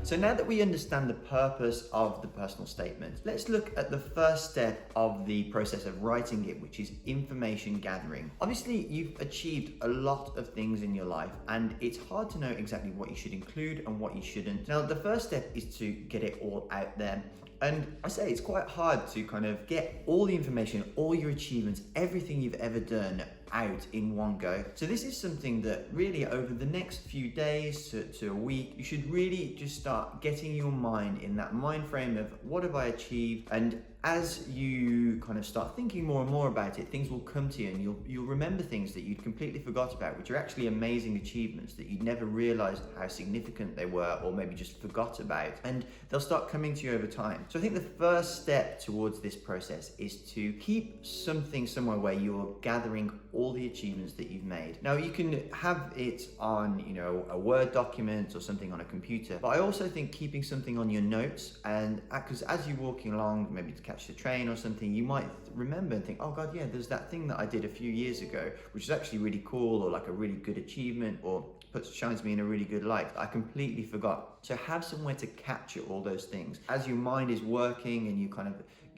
So now that we understand the purpose of the personal statement, let's look at the first step of the process of writing it, which is information gathering. Obviously, you've achieved a lot of things in your life, and it's hard to know exactly what you should include and what you shouldn't. Now, the first step is to get it all out there. And I say it's quite hard to kind of get all the information, all your achievements, everything you've ever done out in one go. So this is something that really over the next few days to a week, you should really just start getting your mind in that mind frame of what have I achieved. And as you kind of start thinking more and more about it, things will come to you, and you'll remember things that you'd completely forgot about, which are actually amazing achievements that you'd never realized how significant they were, or maybe just forgot about, and they'll start coming to you over time. So I think the first step towards this process is to keep something somewhere where you're gathering all the achievements that you've made. Now, you can have it on, a Word document or something on a computer, but I also think keeping something on your notes, and because as you're walking along, maybe to catch the train or something, you might remember and think, oh God, yeah, there's that thing that I did a few years ago, which is actually really cool, or like a really good achievement, or shines me in a really good light. I completely forgot. So have somewhere to capture all those things. As your mind is working and you kind of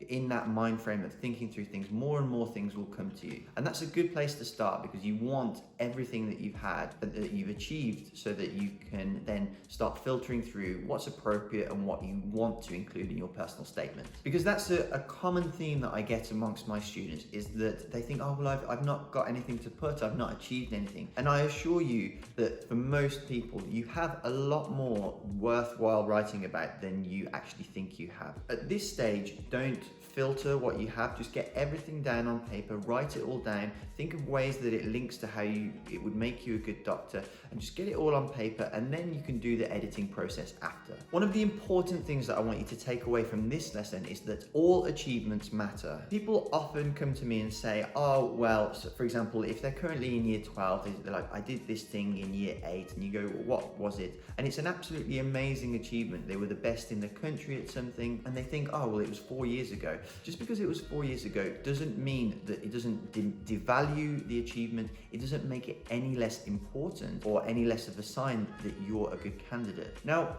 in that mind frame of thinking through things, more and more things will come to you. And that's a good place to start, because you want everything that you've had, that you've achieved, so that you can then start filtering through what's appropriate and what you want to include in your personal statement. Because that's a common theme that I get amongst my students, is that they think, oh, well, I've not got anything to put, I've not achieved anything. And I assure you that for most people, you have a lot more worthwhile writing about than you actually think you have. At this stage, don't filter what you have, just get everything down on paper, write it all down, think of ways that it links to how it would make you a good doctor, and just get it all on paper, and then you can do the editing process after. One of the important things that I want you to take away from this lesson is that all achievements matter. People often come to me and say, oh, well, so for example, if they're currently in year 12, they're like, I did this thing in year 8, and you go, well, what was it? And it's an absolutely amazing achievement. They were the best in the country at something, and they think, oh, well, it was 4 years ago. Just because it was 4 years ago doesn't mean that it doesn't devalue the achievement. It doesn't make it any less important or any less of a sign that you're a good candidate. Now,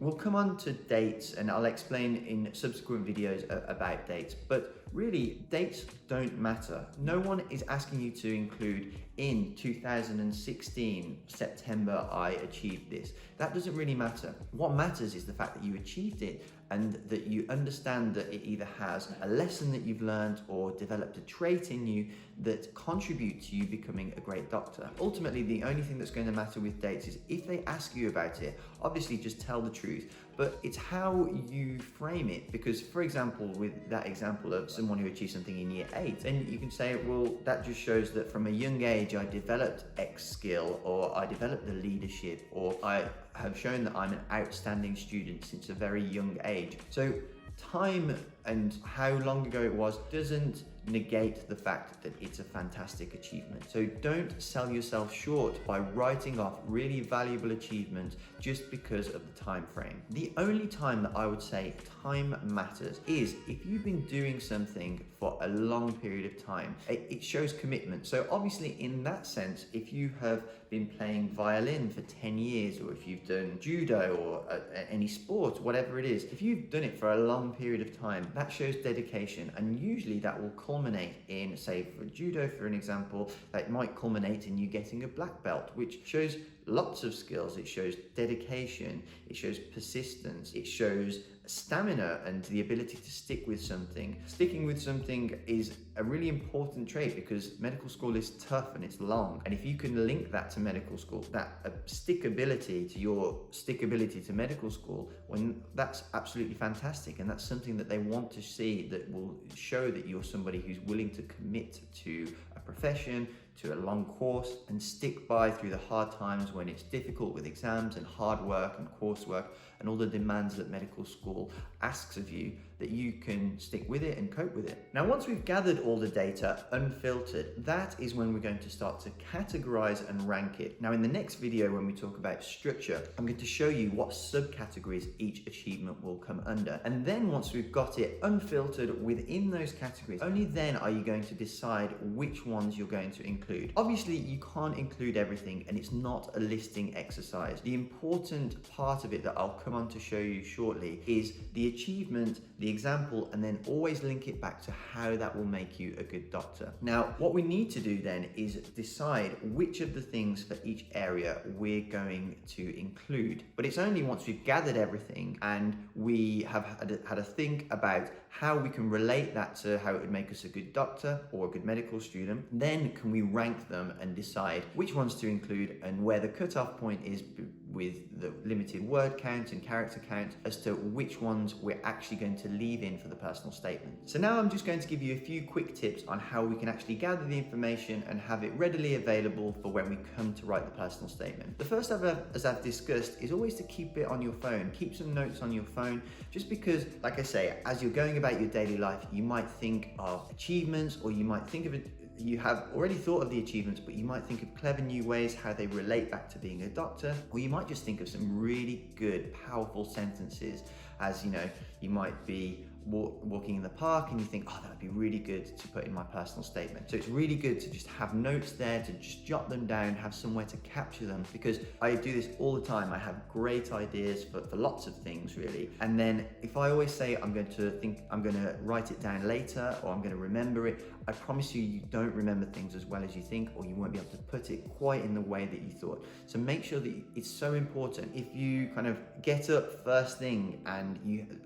we'll come on to dates, and I'll explain in subsequent videos about dates, but really, dates don't matter. No one is asking you to include in 2016, September, I achieved this. That doesn't really matter. What matters is the fact that you achieved it, and that you understand that it either has a lesson that you've learned or developed a trait in you that contribute to you becoming a great doctor. Ultimately, the only thing that's going to matter with dates is if they ask you about it, obviously just tell the truth, but it's how you frame it. Because, for example, with that example of someone who achieved something in year 8, then you can say, well, that just shows that from a young age I developed X skill, or I developed the leadership, or I have shown that I'm an outstanding student since a very young age. So time and how long ago it was doesn't negate the fact that it's a fantastic achievement. So don't sell yourself short by writing off really valuable achievements just because of the time frame. The only time that I would say time matters is if you've been doing something for a long period of time. It shows commitment. So obviously in that sense, if you have been playing violin for 10 years, or if you've done judo or any sport, whatever it is, if you've done it for a long period of time, that shows dedication, and usually that will culminate in, say for judo, for an example, that might culminate in you getting a black belt, which shows lots of skills. It shows dedication, it shows persistence, it shows stamina and the ability to stick with something. Sticking with something is a really important trait, because medical school is tough and it's long, and if you can link that to medical school, that stickability to your stickability to medical school, when that's absolutely fantastic, and that's something that they want to see, that will show that you're somebody who's willing to commit to a profession, to a long course, and stick by through the hard times when it's difficult with exams and hard work and coursework and all the demands that medical school asks of you. that you can stick with it and cope with it. Now, once we've gathered all the data unfiltered, that is when we're going to start to categorize and rank it. Now, in the next video, when we talk about structure, I'm going to show you what subcategories each achievement will come under. And then once we've got it unfiltered within those categories, only then are you going to decide which ones you're going to include. Obviously, you can't include everything, and it's not a listing exercise. The important part of it that I'll come on to show you shortly is the achievement, the example, and then always link it back to how that will make you a good doctor. Now, what we need to do then is decide which of the things for each area we're going to include. But it's only once we've gathered everything and we have had a think about how we can relate that to how it would make us a good doctor or a good medical student, then can we rank them and decide which ones to include and where the cutoff point is with the limited word count and character count as to which ones we're actually going to leave in for the personal statement. So now I'm just going to give you a few quick tips on how we can actually gather the information and have it readily available for when we come to write the personal statement. The first, as I've discussed, is always to keep it on your phone. Keep some notes on your phone, just because, like I say, as you're going about your daily life, you might think of achievements, or you might think of it, you have already thought of the achievements, but you might think of clever new ways how they relate back to being a doctor, or you might just think of some really good, powerful sentences. As you know, you might be walking in the park and you think, oh, that would be really good to put in my personal statement. So it's really good to just have notes there, to just jot them down, have somewhere to capture them, because I do this all the time. I have great ideas for lots of things, really. And then if I always say I'm going to write it down later, or I'm going to remember it, I promise you, you don't remember things as well as you think, or you won't be able to put it quite in the way that you thought. So make sure that it's so important. If you kind of get up first thing and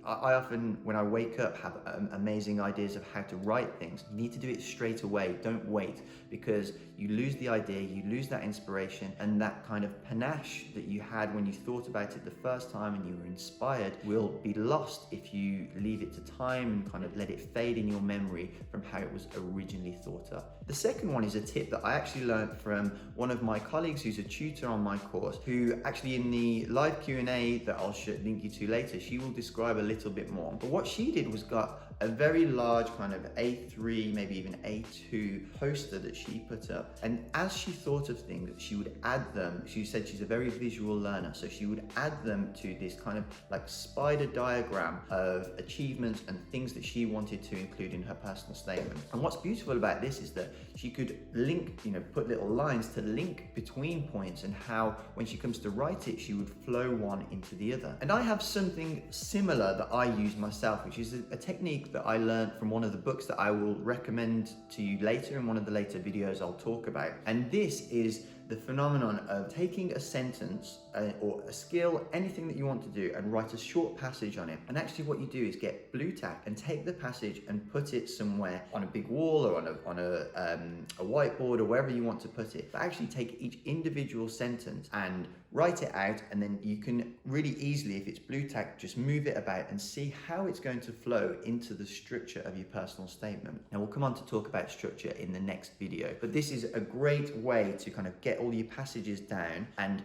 I often, when I wake up, have amazing ideas of how to write things. You need to do it straight away. Don't wait, because you lose the idea, you lose that inspiration, and that kind of panache that you had when you thought about it the first time and you were inspired will be lost if you leave it to time and kind of let it fade in your memory from how it was originally thought up. The second one is a tip that I actually learned from one of my colleagues who's a tutor on my course, who actually in the live Q&A that I'll link you to later, she will describe a little bit more. But what she did was got a very large kind of A3, maybe even A2 poster that she put up. And as she thought of things, she would add them. She said she's a very visual learner, so she would add them to this kind of like spider diagram of achievements and things that she wanted to include in her personal statement. And what's beautiful about this is that she could link, put little lines to link between points, and how when she comes to write it, she would flow one into the other. And I have something similar that I use myself, which is a technique that I learned from one of the books that I will recommend to you later in one of the later videos I'll talk about. And this is the phenomenon of taking a sentence or a skill, anything that you want to do, and write a short passage on it. And actually what you do is get blue tack and take the passage and put it somewhere on a big wall or on a whiteboard or wherever you want to put it. But actually take each individual sentence and write it out, and then you can really easily, if it's blue tack, just move it about and see how it's going to flow into the structure of your personal statement. Now we'll come on to talk about structure in the next video, but this is a great way to kind of get all your passages down and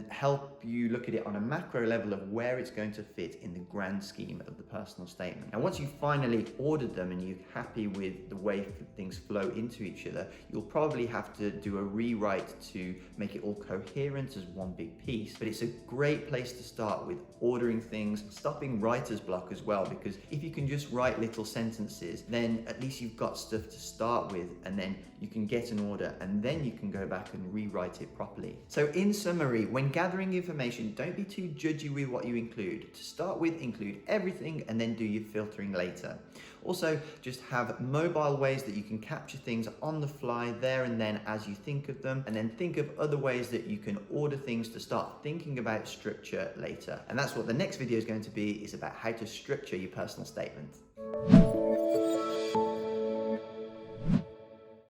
help you look at it on a macro level of where it's going to fit in the grand scheme of the personal statement. Now once you've finally ordered them and you're happy with the way things flow into each other, you'll probably have to do a rewrite to make it all coherent as one big piece. But it's a great place to start with ordering things, stopping writer's block as well, because if you can just write little sentences, then at least you've got stuff to start with, and then you can get an order, and then you can go back and rewrite it properly. So in summary, when gathering information, don't be too judgy with what you include. To start with, include everything and then do your filtering later. Also, just have mobile ways that you can capture things on the fly there and then as you think of them, and then think of other ways that you can order things to start thinking about structure later. And that's what the next video is going to be, is about how to structure your personal statement.